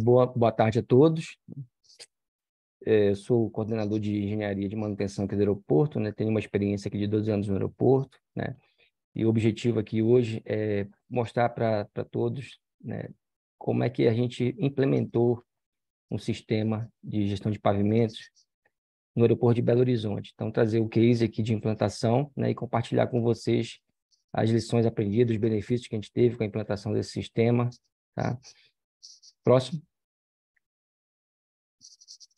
Boa tarde a todos. Eu sou o coordenador de engenharia de manutenção aqui do aeroporto, né? Tenho uma experiência aqui de 12 anos no aeroporto, né? E o objetivo aqui hoje é mostrar para todos, né, como é que a gente implementou um sistema de gestão de pavimentos no aeroporto de Belo Horizonte. Então, trazer o case aqui de implantação, né, e compartilhar com vocês as lições aprendidas, os benefícios que a gente teve com a implantação desse sistema, tá? Próximo.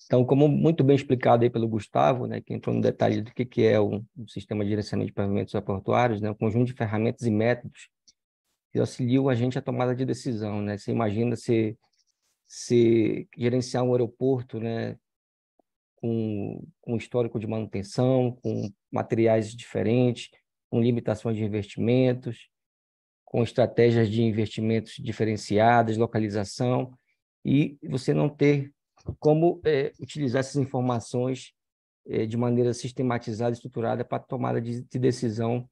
Então, como muito bem explicado aí pelo Gustavo, né, que entrou no detalhe do que é um sistema de gerenciamento de pavimentos aeroportuários, né, um conjunto de ferramentas e métodos que auxiliam a gente a tomada de decisão, né? Você imagina se gerenciar um aeroporto, né, com histórico de manutenção, com materiais diferentes, com limitações de investimentos, com estratégias de investimentos diferenciadas, localização, e você não ter como utilizar essas informações de maneira sistematizada e estruturada para tomada de decisão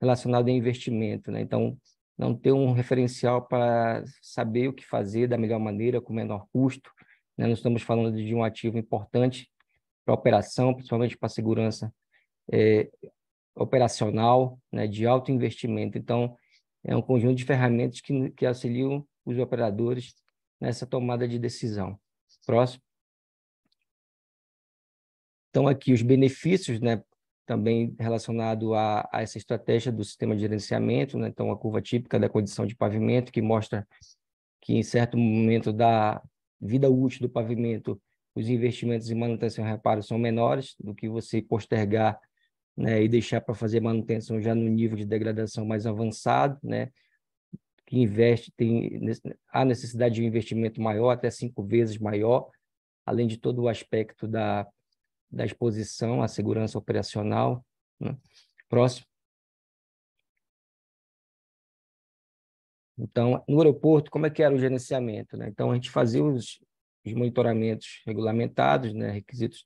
relacionada a investimento, né? Então, não ter um referencial para saber o que fazer da melhor maneira, com o menor custo, né? Nós estamos falando de um ativo importante para a operação, principalmente para a segurança operacional, né? De alto investimento. Então, é um conjunto de ferramentas que auxiliam os operadores nessa tomada de decisão. Próximo. Então, aqui os benefícios, né, também relacionado a essa estratégia do sistema de gerenciamento, né? Então, a curva típica da condição de pavimento, que mostra que em certo momento da vida útil do pavimento, os investimentos em manutenção e reparo são menores do que você postergar, né, e deixar para fazer manutenção já no nível de degradação mais avançado, né? Que há necessidade de um investimento maior, até 5 vezes maior, além de todo o aspecto da exposição à segurança operacional, né? Próximo. Então, no aeroporto, como é que era o gerenciamento, né? Então, a gente fazia os monitoramentos regulamentados, né? Requisitos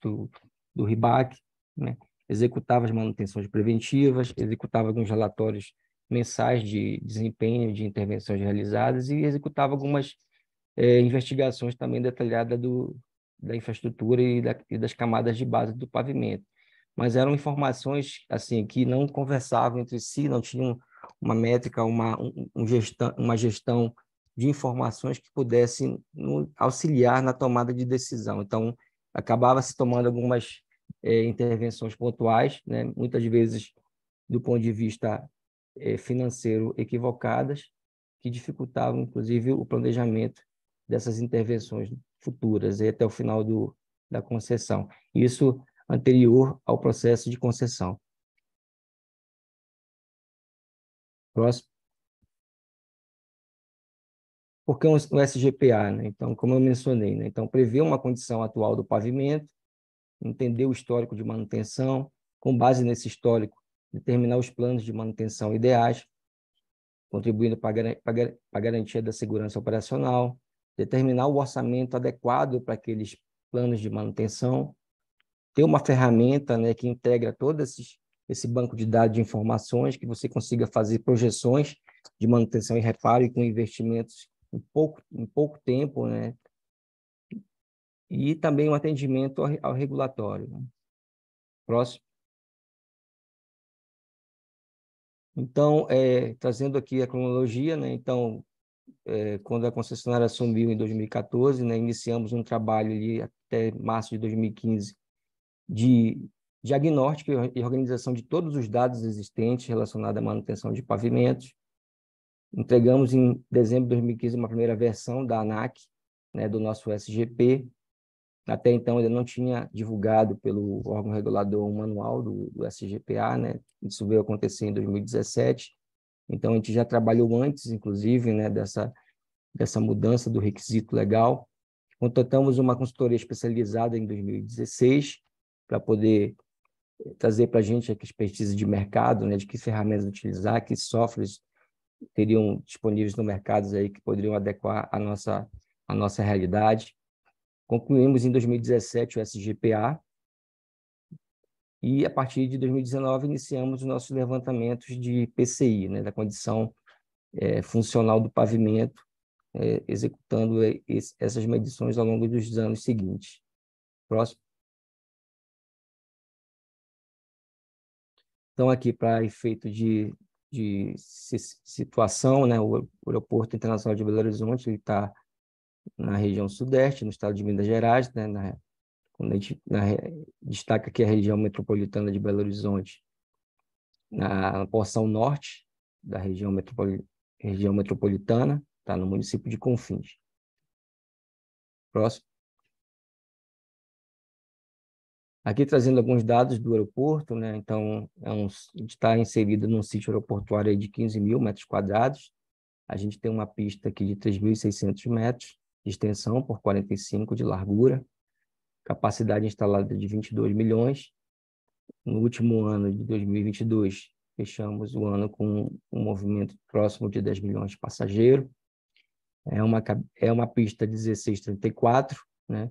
do RIBAC, né? Executava as manutenções preventivas, executava alguns relatórios mensais de desempenho de intervenções realizadas e executava algumas investigações também detalhadas da infraestrutura e das camadas de base do pavimento. Mas eram informações assim que não conversavam entre si, não tinham uma métrica, uma gestão de informações que pudessem auxiliar na tomada de decisão. Então, acabava se tomando algumas intervenções pontuais, né? Muitas vezes do ponto de vista financeiro equivocadas, que dificultavam, inclusive, o planejamento dessas intervenções futuras, e até o final da concessão. Isso anterior ao processo de concessão. Próximo. Por que o SGPA, né? Então, como eu mencionei, né? Então, prever uma condição atual do pavimento, entender o histórico de manutenção, com base nesse histórico, determinar os planos de manutenção ideais, contribuindo para a garantia da segurança operacional, determinar o orçamento adequado para aqueles planos de manutenção, ter uma ferramenta, né, que integra todo esse banco de dados de informações, que você consiga fazer projeções de manutenção e reparo e com investimentos em pouco tempo, né? E também um atendimento ao regulatório, né? Próximo. Então, trazendo aqui a cronologia, né? Então, quando a concessionária assumiu em 2014, né, iniciamos um trabalho ali até março de 2015 de diagnóstico e organização de todos os dados existentes relacionados à manutenção de pavimentos. Entregamos em dezembro de 2015 uma primeira versão da ANAC, né, do nosso SGP. Até então, ainda não tinha divulgado pelo órgão regulador um manual do SGPA, né? Isso veio acontecer em 2017. Então, a gente já trabalhou antes, inclusive, né, dessa mudança do requisito legal. Contratamos uma consultoria especializada em 2016 para poder trazer para a gente a expertise de mercado, né, de que ferramentas utilizar, que softwares teriam disponíveis no mercado aí que poderiam adequar a nossa realidade. Concluímos em 2017 o SGPA e, a partir de 2019, iniciamos os nossos levantamentos de PCI, né, da condição funcional do pavimento, executando essas medições ao longo dos anos seguintes. Próximo. Então, aqui, para efeito de situação, né, o Aeroporto Internacional de Belo Horizonte está na região sudeste, no estado de Minas Gerais, né, quando a gente destaca aqui a região metropolitana de Belo Horizonte, na porção norte da região metropolitana, está no município de Confins. Próximo. Aqui trazendo alguns dados do aeroporto, né? Então, está inserido num sítio aeroportuário de 15 mil metros quadrados. A gente tem uma pista aqui de 3.600 metros de extensão por 45 de largura, capacidade instalada de 22 milhões. No último ano de 2022, fechamos o ano com um movimento próximo de 10 milhões de passageiros. É uma pista 1634, né?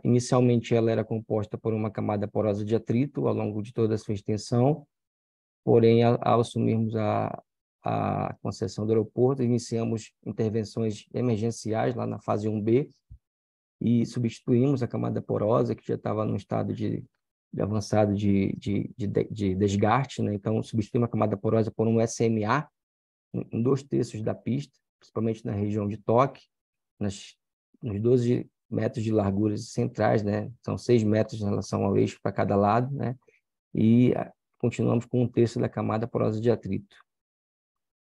Inicialmente ela era composta por uma camada porosa de atrito ao longo de toda a sua extensão, porém, ao assumirmos a concessão do aeroporto, iniciamos intervenções emergenciais lá na fase 1B e substituímos a camada porosa, que já estava no estado de avançado de desgaste, né? Então, substituímos a camada porosa por um SMA em 2/3 da pista, principalmente na região de toque, nos 12 metros de larguras centrais, né? São 6 metros em relação ao eixo para cada lado, né? E continuamos com 1/3 da camada porosa de atrito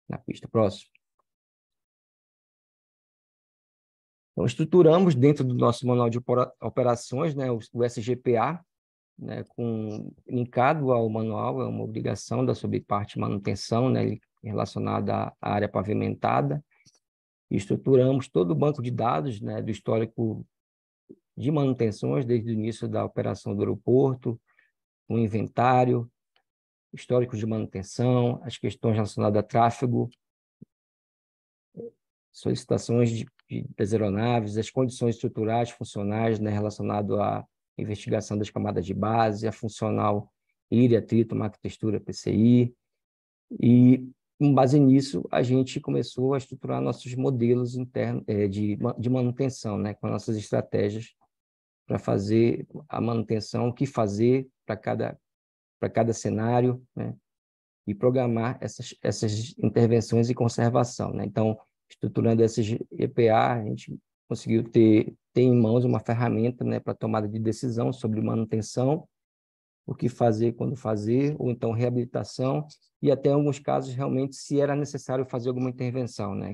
na pista. Próximo. Então, estruturamos dentro do nosso manual de operações, né, o SGPA, né, linkado ao manual, é uma obrigação da subparte manutenção, né, relacionada à área pavimentada. E estruturamos todo o banco de dados, né, do histórico de manutenções desde o início da operação do aeroporto, o inventário, históricos de manutenção, as questões relacionadas a tráfego, solicitações das aeronaves, as condições estruturais, funcionais, né, relacionado à investigação das camadas de base, a funcional ilha, atrito, macrotextura, PCI. E, com base nisso, a gente começou a estruturar nossos modelos internos de manutenção, né, com nossas estratégias para fazer a manutenção, o que fazer para cada cenário, né, e programar essas intervenções e conservação, né? Então, estruturando esses EPA, a gente conseguiu ter em mãos uma ferramenta, né, para tomada de decisão sobre manutenção, o que fazer, quando fazer, ou então reabilitação, e até em alguns casos, realmente, se era necessário fazer alguma intervenção, né,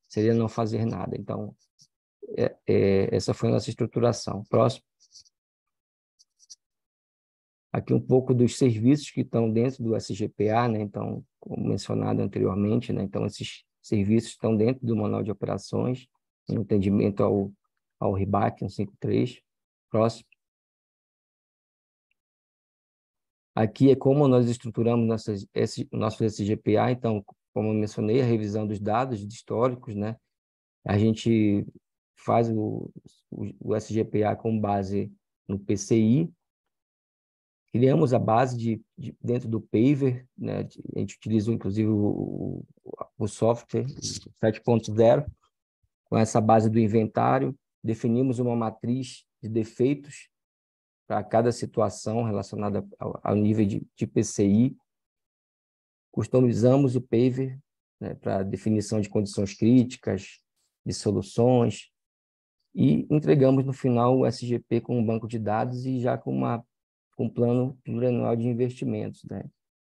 seria não fazer nada. Então, essa foi a nossa estruturação. Próximo. Aqui um pouco dos serviços que estão dentro do SGPA, né? Então, como mencionado anteriormente, né? Então, esses serviços estão dentro do manual de operações, em atendimento ao RBAC 153. Próximo. Aqui é como nós estruturamos nosso SGPA. Então, como eu mencionei, a revisão dos dados históricos, né? A gente faz o SGPA com base no PCI. Criamos a base dentro do Paver, né? A gente utiliza, inclusive, o software 7.0, com essa base do inventário. Definimos uma matriz de defeitos para cada situação relacionada ao nível de PCI. Customizamos o Paver, né, para definição de condições críticas, de soluções, e entregamos, no final, o SGP com um banco de dados e já com um plano plurianual de investimentos, né?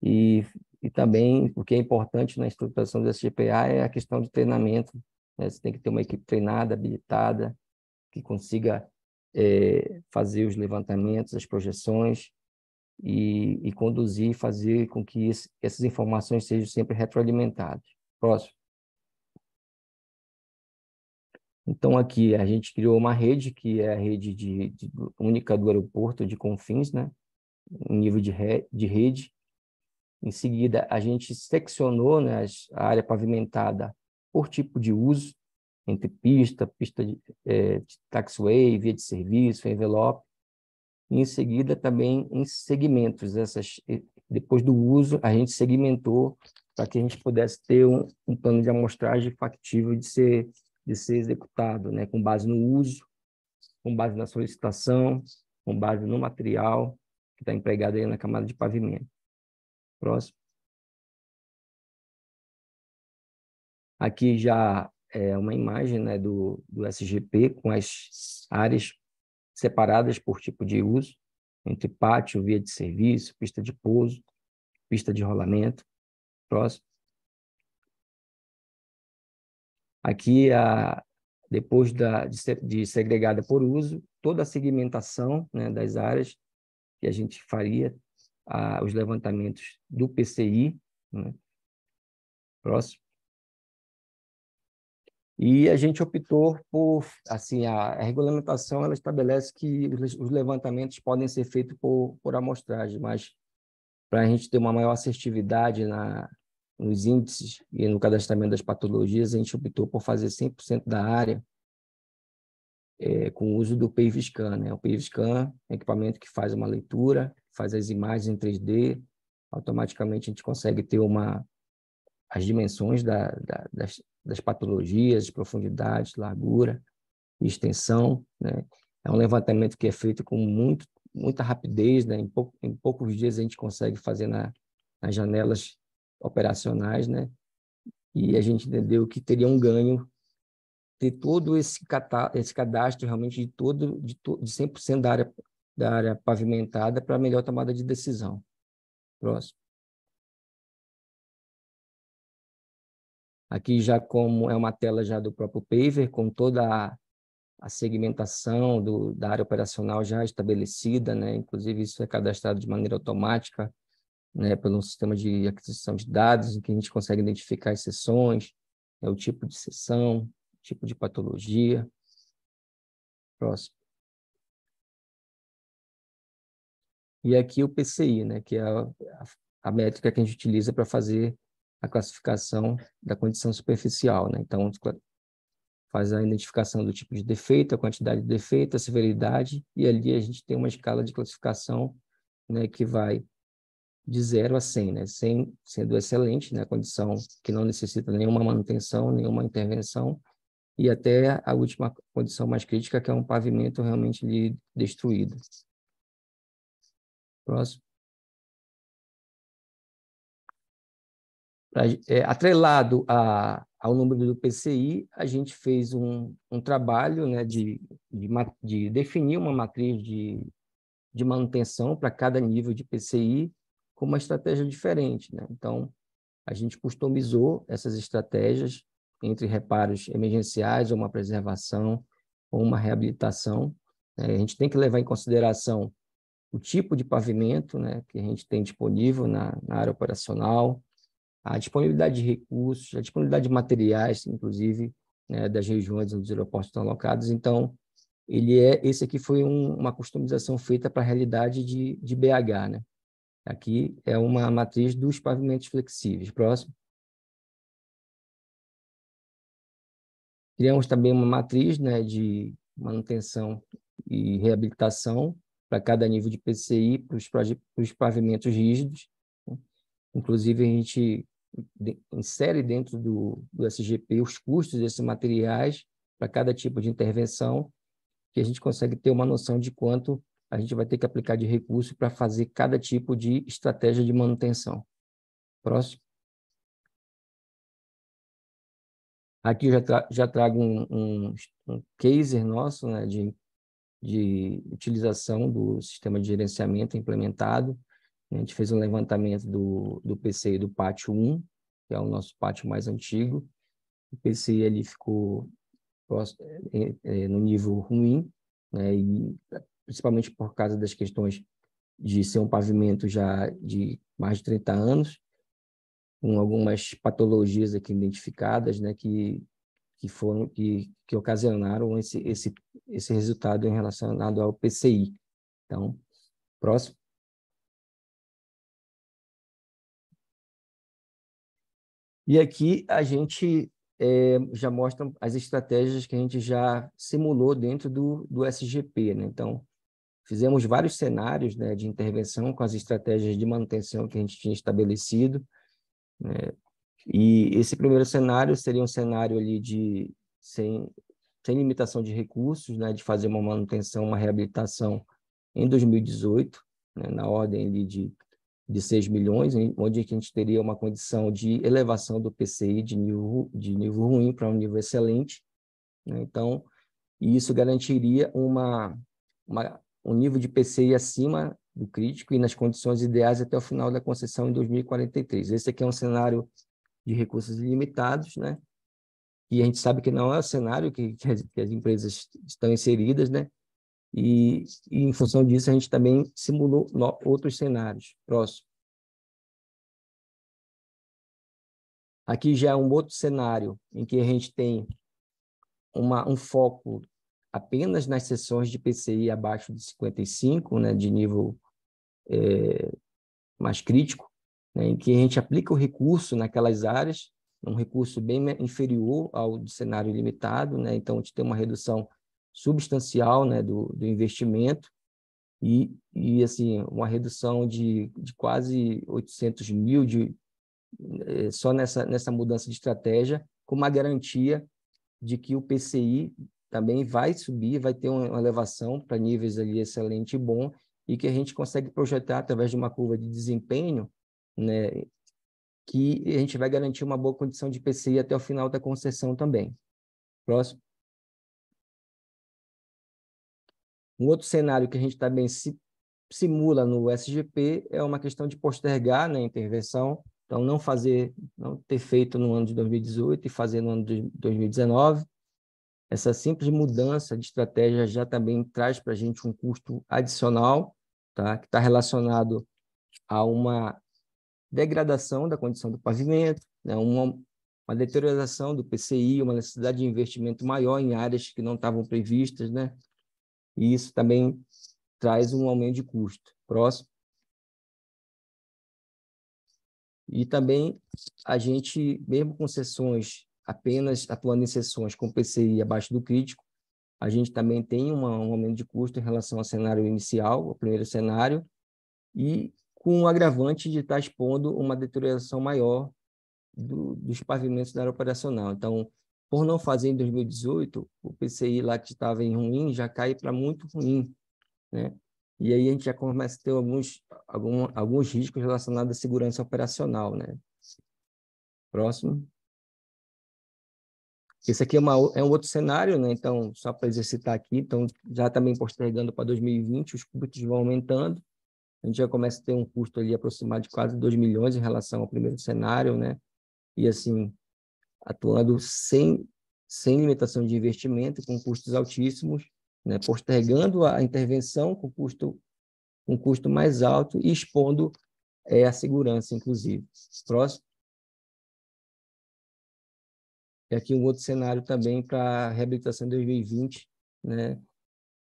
E também, o que é importante na estruturação do SGPA é a questão de treinamento, né? Você tem que ter uma equipe treinada, habilitada, que consiga fazer os levantamentos, as projeções e conduzir, fazer com que essas informações sejam sempre retroalimentadas. Próximo. Então, aqui a gente criou uma rede, que é a rede única do aeroporto de Confins, né? Um nível de rede. Em seguida, a gente seccionou, né, a área pavimentada por tipo de uso, entre pista de taxiway, via de serviço, envelope. E, em seguida, também em segmentos. Depois do uso, a gente segmentou para que a gente pudesse ter um plano de amostragem factível de ser executado, né, com base no uso, com base na solicitação, com base no material que está empregado aí na camada de pavimento. Próximo. Aqui já é uma imagem, né, do SGP com as áreas separadas por tipo de uso, entre pátio, via de serviço, pista de pouso, pista de rolamento. Próximo. Aqui, depois de segregada por uso, toda a segmentação, né, das áreas que a gente faria, os levantamentos do PCI, né? Próximo. E a gente optou por, assim, a regulamentação ela estabelece que os levantamentos podem ser feitos por amostragem, mas para a gente ter uma maior assertividade nos índices e no cadastramento das patologias, a gente optou por fazer 100% da área com o uso do PaveScan, né? O PaveScan é um equipamento que faz uma leitura, faz as imagens em 3D, automaticamente a gente consegue ter as dimensões das patologias, profundidade, largura, extensão, né? É um levantamento que é feito com muita rapidez, né? Em poucos dias a gente consegue fazer nas janelas operacionais, né? E a gente entendeu que teria um ganho ter todo esse cadastro realmente de 100% da área pavimentada para melhor tomada de decisão. Próximo. Aqui já como é uma tela já do próprio Paver, com toda a segmentação da área operacional já estabelecida, né? Inclusive isso é cadastrado de maneira automática, né? Pelo sistema de aquisição de dados, em que a gente consegue identificar as seções, né? O tipo de seção, tipo de patologia. Próximo. E aqui o PCI, né? Que é a métrica que a gente utiliza para fazer a classificação da condição superficial, né? Então, faz a identificação do tipo de defeito, a quantidade de defeito, a severidade, e ali a gente tem uma escala de classificação, né, que vai de 0 a 100, né? 100 sendo excelente, né, a condição que não necessita nenhuma manutenção, nenhuma intervenção, e até a última condição mais crítica, que é um pavimento realmente destruído. Próximo. Atrelado ao número do PCI, a gente fez um trabalho, né, de definir uma matriz de manutenção para cada nível de PCI com uma estratégia diferente, né? Então, a gente customizou essas estratégias entre reparos emergenciais, ou uma preservação, ou uma reabilitação. A gente tem que levar em consideração o tipo de pavimento, né, que a gente tem disponível na área operacional, a disponibilidade de recursos, a disponibilidade de materiais, inclusive, né, das regiões onde os aeroportos estão alocados. Então, esse aqui foi uma customização feita para a realidade de BH, né? Aqui é uma matriz dos pavimentos flexíveis. Próximo. Criamos também uma matriz, né, de manutenção e reabilitação para cada nível de PCI, para os pavimentos rígidos. Inclusive, a gente insere dentro do SGP os custos desses materiais para cada tipo de intervenção, que a gente consegue ter uma noção de quanto a gente vai ter que aplicar de recurso para fazer cada tipo de estratégia de manutenção. Próximo. Aqui eu já trago um case nosso, né, de utilização do sistema de gerenciamento implementado. A gente fez um levantamento do PCI do pátio 1, que é o nosso pátio mais antigo. O PCI ele ficou no nível ruim, né, e principalmente por causa das questões de ser um pavimento já de mais de 30 anos, com algumas patologias aqui identificadas, né, que ocasionaram esse resultado em relacionado ao PCI. Então, próximo. E aqui a gente já mostra as estratégias que a gente já simulou dentro do SGP, né? Então, fizemos vários cenários, né, de intervenção com as estratégias de manutenção que a gente tinha estabelecido, né? E esse primeiro cenário seria um cenário ali sem limitação de recursos, né, de fazer uma manutenção, uma reabilitação em 2018, né, na ordem ali de 6 milhões, onde a gente teria uma condição de elevação do PCI de nível ruim para um nível excelente, né? Então, isso garantiria um nível de PCI acima do crítico e nas condições ideais até o final da concessão em 2043. Esse aqui é um cenário de recursos ilimitados, né? E a gente sabe que não é o cenário que as empresas estão inseridas, né? E em função disso, a gente também simulou outros cenários. Próximo. Aqui já é um outro cenário em que a gente tem um foco apenas nas seções de PCI abaixo de 55, né, de nível mais crítico, né, em que a gente aplica o recurso naquelas áreas, um recurso bem inferior ao do cenário limitado, né, então a gente tem uma redução substancial, né, do investimento e assim, uma redução de quase 800 mil só nessa mudança de estratégia, com uma garantia de que o PCI também vai subir, vai ter uma elevação para níveis ali excelente e bom, e que a gente consegue projetar através de uma curva de desempenho, né, que a gente vai garantir uma boa condição de PCI até o final da concessão também. Próximo. Um outro cenário que a gente também simula no SGP é uma questão de postergar, né, a intervenção, então não ter feito no ano de 2018 e fazer no ano de 2019. Essa simples mudança de estratégia já também traz para a gente um custo adicional, tá? Que está relacionado a uma degradação da condição do pavimento, né? Uma deterioração do PCI, uma necessidade de investimento maior em áreas que não estavam previstas, né? E isso também traz um aumento de custo. Próximo. E também a gente, mesmo com sessões, apenas atuando em sessões com PCI abaixo do crítico, a gente também tem um aumento de custo em relação ao cenário inicial, o primeiro cenário, e com o agravante de estar expondo uma deterioração maior dos pavimentos da área operacional. Então, por não fazer em 2018, o PCI lá que estava em ruim já cai para muito ruim, né? E aí a gente já começa a ter alguns riscos relacionados à segurança operacional, né? Próximo. Esse aqui é um outro cenário, né? Então, só para exercitar aqui, então, já também postergando para 2020, os custos vão aumentando, a gente já começa a ter um custo ali aproximado de quase 2 milhões em relação ao primeiro cenário, né? E assim, atuando sem limitação de investimento, com custos altíssimos, né? Postergando a intervenção com custo mais alto e expondo a segurança, inclusive. Próximo. E aqui um outro cenário também para a reabilitação de 2020, né?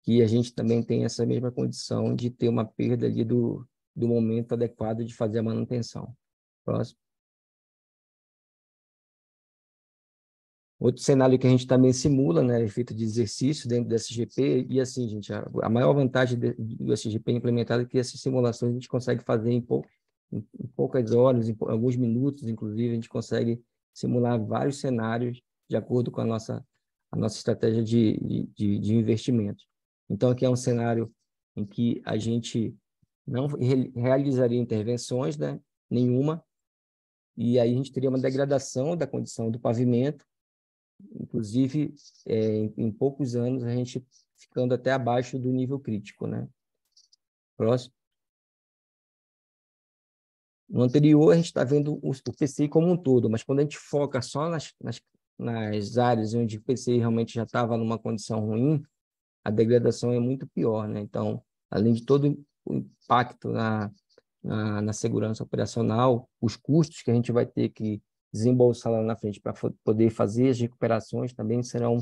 Que a gente também tem essa mesma condição de ter uma perda ali do momento adequado de fazer a manutenção. Próximo. Outro cenário que a gente também simula, né, efeito de exercício dentro do SGP, e assim, gente, a maior vantagem do SGP implementado é que essas simulações a gente consegue fazer em poucas horas, em alguns minutos, inclusive, a gente consegue simular vários cenários de acordo com a nossa estratégia de investimento. Então, aqui é um cenário em que a gente não realizaria intervenções, né, nenhuma, e aí a gente teria uma degradação da condição do pavimento, inclusive, em poucos anos, a gente ficando até abaixo do nível crítico, né? Próximo. No anterior, a gente está vendo o PCI como um todo, mas quando a gente foca só nas áreas onde o PCI realmente já estava numa condição ruim, a degradação é muito pior, né? Então, além de todo o impacto na segurança operacional, os custos que a gente vai ter que desembolsar lá na frente para poder fazer as recuperações também serão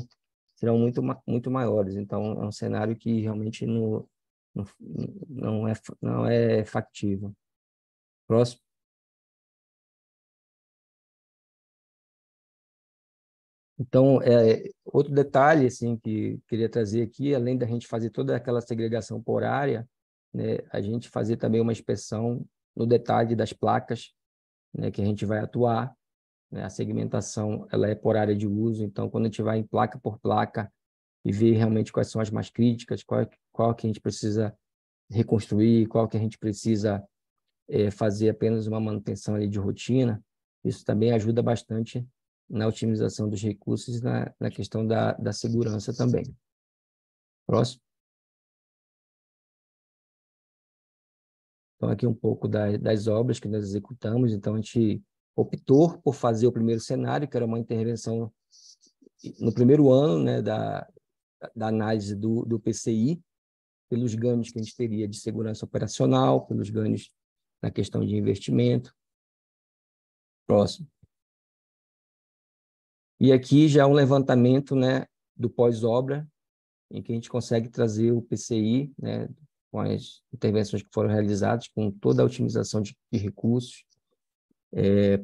muito maiores. Então, é um cenário que realmente não é factível. Próximo. Então, outro detalhe assim, que queria trazer aqui, além da gente fazer toda aquela segregação por área, né, a gente fazer também uma inspeção no detalhe das placas, né, que a gente vai atuar, né? A segmentação ela é por área de uso, então quando a gente vai em placa por placa e ver realmente quais são as mais críticas, qual que a gente precisa reconstruir, qual que a gente precisa fazer apenas uma manutenção ali de rotina, isso também ajuda bastante na otimização dos recursos e na questão da segurança também. Próximo. Então, aqui um pouco das obras que nós executamos. Então, a gente optou por fazer o primeiro cenário, que era uma intervenção no primeiro ano, né, da análise do PCI, pelos ganhos que a gente teria de segurança operacional, pelos ganhos na questão de investimento. Próximo. E aqui já um levantamento, né, do pós-obra, em que a gente consegue trazer o PCI, né, com as intervenções que foram realizadas, com toda a otimização de recursos,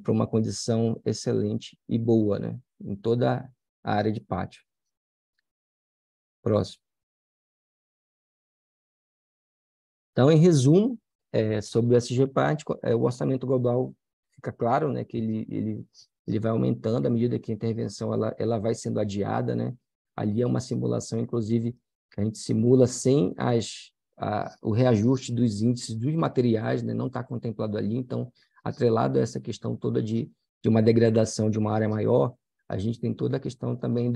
para uma condição excelente e boa, né, em toda a área de pátio. Próximo. Então, em resumo, sobre o SGPAT, o orçamento global fica claro, né, que ele vai aumentando à medida que a intervenção ela vai sendo adiada, né? Ali é uma simulação, inclusive, que a gente simula sem o reajuste dos índices dos materiais, né? Não está contemplado ali, então, atrelado a essa questão toda de uma degradação de uma área maior, a gente tem toda a questão também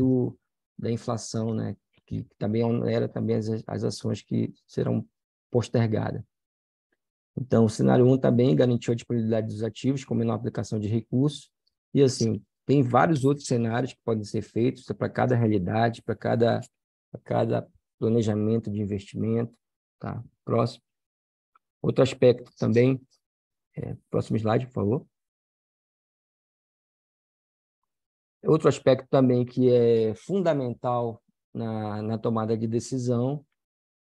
da inflação, né? Que também onera também as ações que serão postergada. Então, o cenário 1 também garantiu a disponibilidade dos ativos com menor aplicação de recursos. E, assim, tem vários outros cenários que podem ser feitos para cada realidade, para cada planejamento de investimento. Tá? Próximo. Outro aspecto também, próximo slide, por favor. Outro aspecto também que é fundamental na tomada de decisão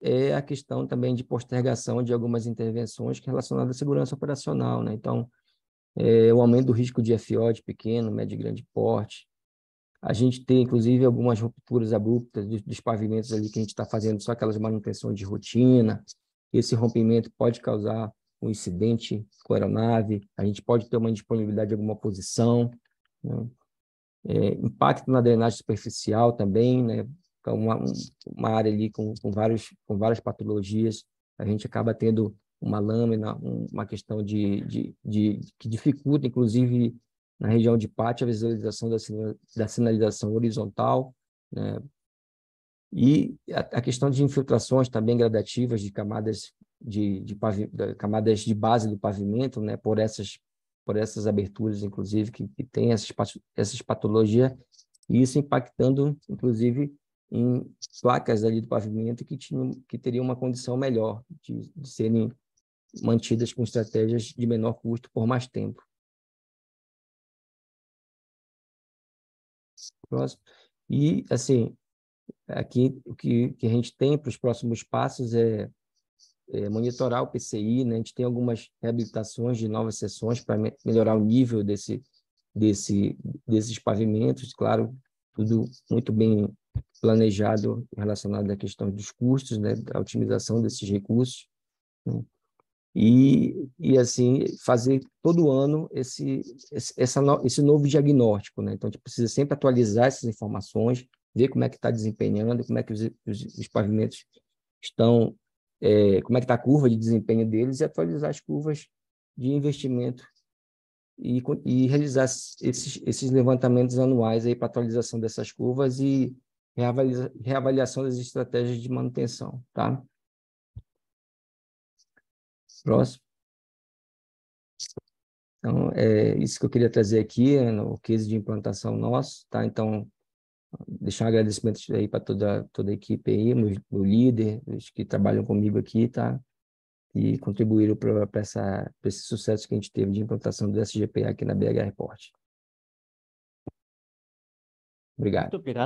é a questão também de postergação de algumas intervenções relacionadas à segurança operacional, né? Então, o aumento do risco de FO de pequeno, médio e grande porte. A gente tem, inclusive, algumas rupturas abruptas dos pavimentos ali que a gente está fazendo só aquelas manutenções de rotina. Esse rompimento pode causar um incidente com a aeronave, a gente pode ter uma indisponibilidade de alguma posição, né? Impacto na drenagem superficial também, né? Então, uma área ali com várias patologias, a gente acaba tendo uma lâmina, uma questão que dificulta, inclusive, na região de pátio, a visualização da sinalização horizontal, né? E a questão de infiltrações também gradativas de camadas camadas de base do pavimento, né? Por essas aberturas, inclusive, que tem essas patologias, e isso impactando, inclusive, em placas ali do pavimento que teriam uma condição melhor de serem mantidas com estratégias de menor custo por mais tempo. Próximo. E, assim, aqui o que a gente tem para os próximos passos é monitorar o PCI, né? A gente tem algumas reabilitações de novas seções para melhorar o nível desses pavimentos, claro, tudo muito bem planejado relacionado à questão dos custos, né? Da otimização desses recursos, né? E assim, fazer todo ano esse novo diagnóstico, né? Então, a gente precisa sempre atualizar essas informações, ver como é que está desempenhando, como é que os pavimentos estão, como é que está a curva de desempenho deles, e atualizar as curvas de investimento e realizar esses levantamentos anuais aí para atualização dessas curvas e reavaliação das estratégias de manutenção, tá? Próximo. Então, é isso que eu queria trazer aqui, no case de implantação nosso, tá? Então, deixar um agradecimento aí para toda a equipe aí, meu líder, os que trabalham comigo aqui, tá? E contribuíram para esse sucesso que a gente teve de implantação do SGPA aqui na BH Report. Obrigado. Muito obrigado.